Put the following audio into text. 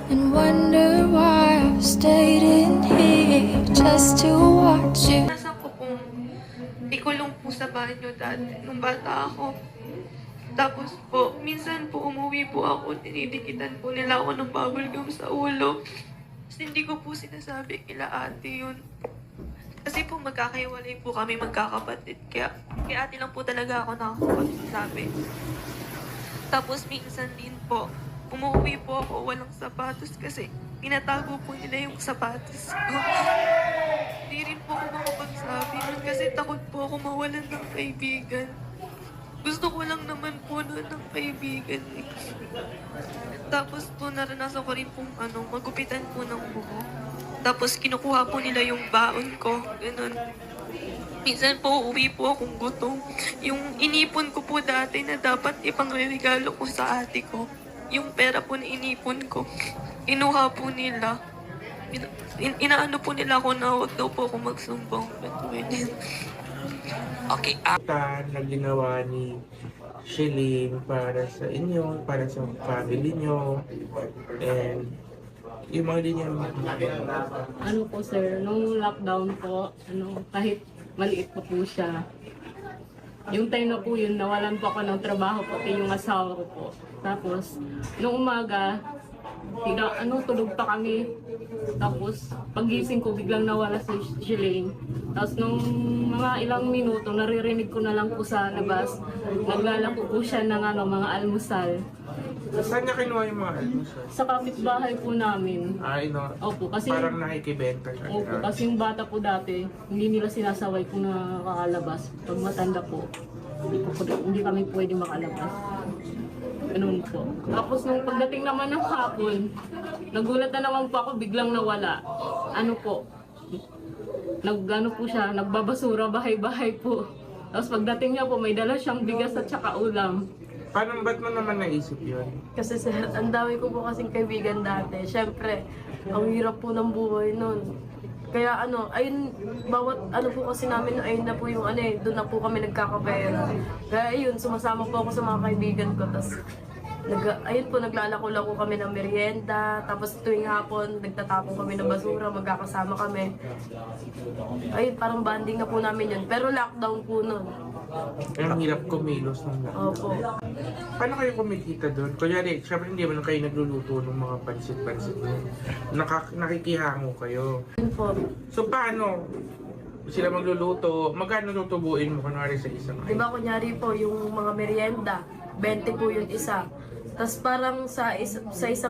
and wonder why I've stayed in here just to watch you. Nasa ko pong ikulong po sa banyo dati nung bata ako. Tapos po, minsan po umuwi po ako, tinidikitan po nila ako ng bubble gum sa ulo. Kasi hindi ko po sinasabi kila ate yun. Kasi po magkakaiwalay po kami magkakapatid. Kaya ate lang po talaga ako nakakapagsasabi. Tapos minsan din po, umuwi po ako walang sapatos kasi tinatago po nila yung sapatos ko. Hindi rin po ako makapagsabi nun kasi takot po ako mawalan ng kaibigan. Gusto ko lang naman po nun ng kaibigan eh. Tapos po naranasan ko rin pong magupitan po ng buhok. Tapos kinukuha po nila yung baon ko. Ganun. Minsan po uwi po akong gutom. Yung inipon ko po dati na dapat ipangregalo ko sa ate ko. Yung pera po na inipon ko. Inuha po nila. Inaano po nila ako na huwag daw po ako magsumbong. Okay, na ginawa ni Shelene para sa inyo, para sa family nyo, and yung mga linya Ano po sir, nung lockdown po, kahit maliit pa po siya, yung time na po yun, nawalan po ako ng trabaho, pati yung asawa ko po. Tapos, nung umaga, tulog pa kami. Tapos, pagising ko, biglang nawala si Shelene. Tapos, nung mga ilang minuto, naririnig ko na lang po sa labas, naglalako po siya ng mga almusal. Saan niya kinuha yung mga almusal? Sa kapitbahay po namin. Ay, no. Opo, kasi Parang nakikibenta siya. opo, kasi yung bata po dati, hindi nila sinasaway kung nakakalabas. Pag matanda po, hindi kami pwede makalabas. Ganun po. Tapos nung pagdating naman ng hapon, nagulat na naman po ako, biglang nawala. Ano po, po siya, nagbabasura bahay-bahay po. Tapos pagdating niya po, may dala siyang bigas at saka ulam. Paano, ba't mo naman naisip yun? Kasi sir, ang dami ko po kasing kaibigan dati. Siyempre, ang hirap po ng buhay nun. Kaya ayun, bawat po kasi namin, ayun na po yung doon na po kami nagkakapera. Kaya ayun, sumasama po ako sa mga kaibigan ko. Tapos, ayun po, naglalako-lako kami ng merienda. Tapos tuwing hapon, nagtatapon kami ng basura, magkakasama kami. Ayun, parang banding na po namin yun. Pero lockdown po nun. Ang hirap kumilos ng lahat. Opo. Paano kayo kumikita doon? Kunyari, syempre hindi naman kayo nagluluto ng mga pansit-pansit doon. Nakikihango kayo. Yun po. So paano sila magluluto? Magkano tutubuin mo kunwari sa isang Diba kunyari po, yung mga merienda, 20 po yung isa. Tapos parang sa isang